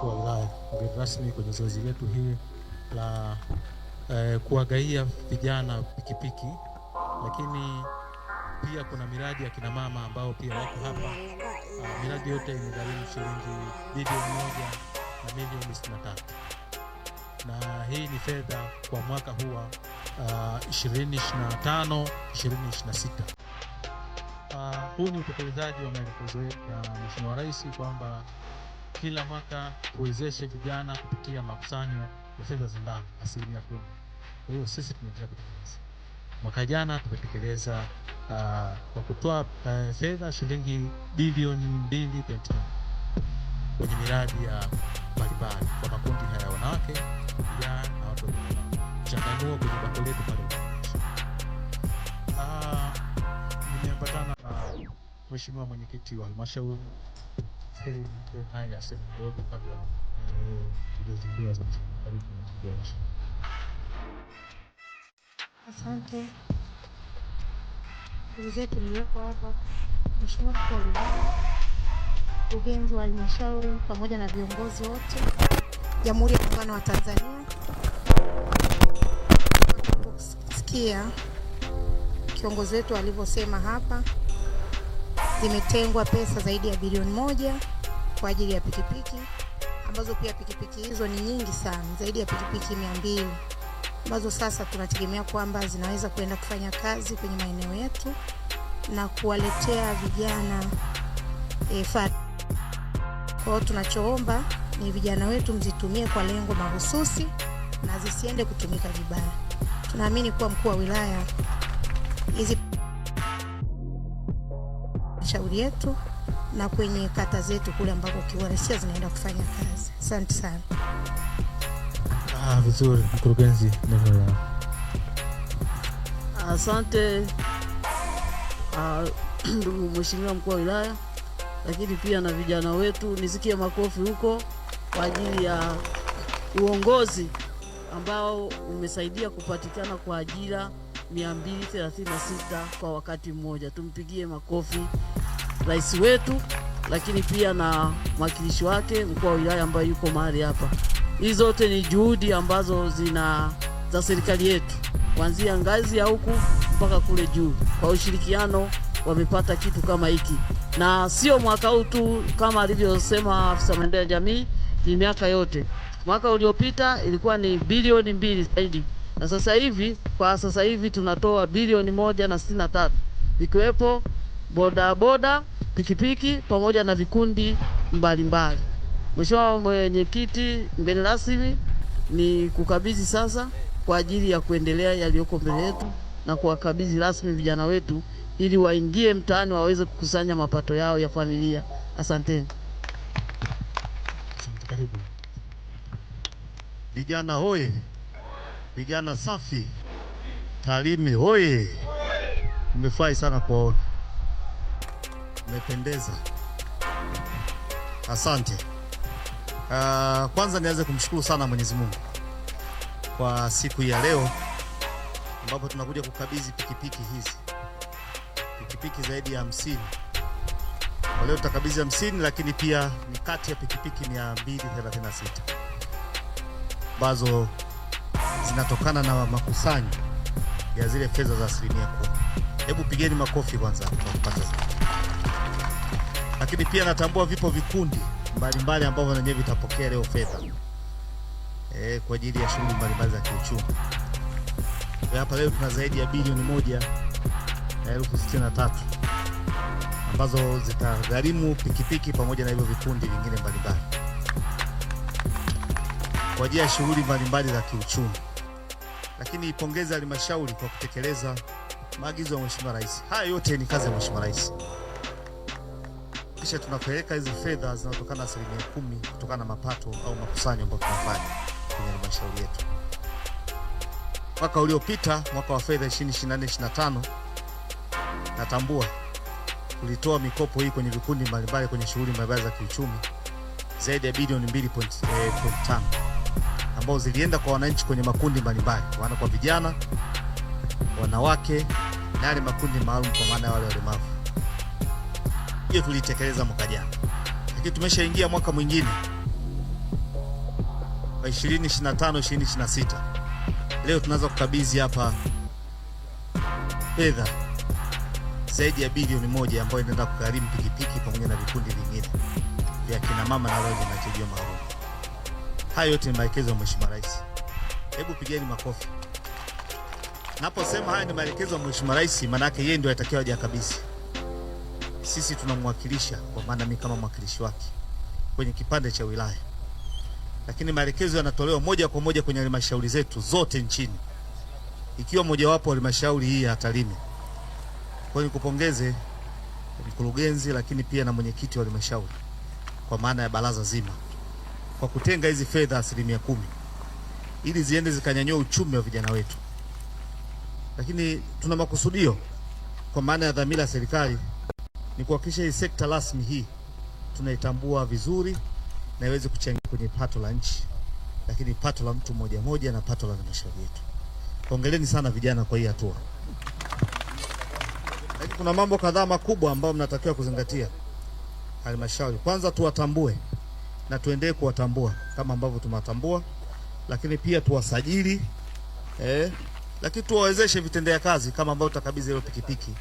Mkuu wa Wilaya, mgeni rasmi kwenye zoezi letu hili la kuwagaia vijana pikipiki, lakini pia kuna miradi ya kina mama ambao pia wako hapa. Miradi yote imegharimu shilingi bilioni 1 na milioni 63, na hii ni fedha kwa mwaka huu wa 2025 2026. Huu ni utekelezaji wa maelekezo ya Mheshimiwa Rais kwamba kila mwaka tuwezeshe vijana kupitia makusanyo ya fedha za ndani 10%. Kwa hiyo sisi tunaendelea kutekeleza. Mwaka jana tumetekeleza kwa kutoa fedha shilingi bilioni 2.5 kwenye miradi ya mbalimbali kwa makundi haya, wanawake, vijana na watu wenye changamoto kwenye bako letu pale. Nimeambatana na Mheshimiwa Mwenyekiti wa Halmashauri haya sasa ndio kabla ndio za karibu. Asante. Ndugu zetu mlioko hapa, Mheshimiwa Mkuu wa Wilaya, mkurugenzi wa halmashauri pamoja na viongozi wote Jamhuri ya Muungano wa Tanzania, kusikia kiongozi wetu alivyosema hapa, zimetengwa pesa zaidi ya bilioni 1 kwa ajili ya pikipiki, ambazo pia pikipiki hizo ni nyingi sana, zaidi ya pikipiki 200 ambazo sasa tunategemea kwamba zinaweza kwenda kufanya kazi kwenye maeneo yetu na kuwaletea vijana faida. Kwa hiyo tunachoomba ni vijana wetu mzitumie kwa lengo mahususi na zisiende kutumika vibaya. Tunaamini kuwa mkuu wa wilaya hizi shauri yetu na kwenye kata zetu kule ambako kiuhalisia zinaenda kufanya kazi. Asante sana. Vizuri mkurugenzi. Asante ndugu Mheshimiwa Mkuu wa Wilaya, lakini pia na vijana wetu, nisikie makofi huko kwa ajili ya uongozi ambao umesaidia kupatikana kwa ajira 236 kwa wakati mmoja. Tumpigie makofi rais wetu, lakini pia na mwakilishi wake mkuu wa wilaya ambaye yuko mahali hapa. Hizi zote ni juhudi ambazo za serikali yetu kuanzia ngazi ya huku mpaka kule juu. Kwa ushirikiano wamepata kitu kama hiki, na sio mwaka huu tu kama alivyosema afisa maendeleo ya jamii, ni miaka yote. Mwaka uliopita ilikuwa ni bilioni 2 zaidi, na sasa hivi tunatoa bilioni 1.63, ikiwepo boda, pikipiki pamoja na vikundi mbalimbali. Mheshimiwa Mwenyekiti, mgeni rasmi, ni kukabidhi sasa kwa ajili ya kuendelea yaliyoko mbele yetu na kuwakabidhi rasmi vijana wetu ili waingie mtaani waweze kukusanya mapato yao ya familia. Asanteni. Karibu. Vijana hoye! Vijana safi! Tarime hoye! Nimefurahi sana kuona. Mmependeza. Asante. Kwanza nianze kumshukuru sana Mwenyezi Mungu kwa siku hii ya leo ambapo tunakuja kukabidhi pikipiki hizi. Pikipiki zaidi ya 50. Kwa leo tutakabidhi 50, lakini pia ni kati ya pikipiki 236 ambazo zinatokana na makusanyo ya zile fedha za 10%. Hebu pigeni makofi kwanza kwa kupata zile. Lakini pia natambua vipo vikundi mbalimbali ambavyo wenyewe vitapokea leo fedha kwa ajili ya shughuli mbalimbali za kiuchumi. Hapa leo tuna zaidi ya bilioni 1.63 ambazo zitagharimu pikipiki pamoja na hivyo vikundi vingine mbalimbali kwa ajili ya shughuli mbalimbali za kiuchumi. Lakini ipongeza halmashauri kwa kutekeleza maagizo ya Mheshimiwa Rais. Haya yote ni kazi ya Mheshimiwa Rais. Kisha tunapeleka hizi fedha zinatokana na 10% kutokana na mapato au makusanyo ambayo tunafanya kwenye halmashauri yetu. Mwaka uliopita, mwaka wa fedha 2024/25, natambua tulitoa mikopo hii kwenye vikundi mbalimbali kwenye shughuli mbalimbali za kiuchumi zaidi ya bilioni 2.5 ambao zilienda kwa wananchi kwenye makundi mbalimbali, wana kwa vijana, wanawake na yale makundi maalum kwa maana wale walemavu. Hiyo tulitekeleza mwaka jana. Lakini tumeshaingia mwaka mwingine wa 2025-2026. Leo tunaanza kukabidhi hapa fedha zaidi ya bilioni 1 ambayo inaenda kugharimu pikipiki pamoja na vikundi vingine vya kina mama na wale wanachojua maalum. Hayo yote ni maelekezo ya Mheshimiwa Rais. Hebu pigeni makofi. Naposema haya ni maelekezo ya Mheshimiwa Rais, maana yake yeye ndio atakiwa aje kabisa. Sisi tunamwakilisha, kwa maana mimi kama mwakilishi wake kwenye kipande cha wilaya. Lakini maelekezo yanatolewa moja kwa moja kwenye halmashauri zetu zote nchini, ikiwa mojawapo halmashauri hii ya Tarime. Kwa hiyo nikupongeze mkurugenzi, lakini pia na mwenyekiti wa halmashauri kwa maana ya baraza zima kwa kutenga hizi fedha 10% ili ziende zikanyanyua uchumi wa vijana wetu. Lakini tuna makusudio kwa maana ya dhamira ya serikali ni kuhakikisha hii sekta rasmi hii tunaitambua vizuri na iweze kuchangia kwenye pato la nchi, lakini pato la mtu mmoja mmoja na pato la halmashauri yetu. Hongereni sana vijana kwa hii hatua. Lakini kuna mambo kadhaa makubwa ambayo mnatakiwa kuzingatia halmashauri. Kwanza tuwatambue na tuendelee kuwatambua kama ambavyo tumewatambua, lakini pia tuwasajili lakini tuwawezeshe vitendea kazi kama ambavyo tutakabidhi ile pikipiki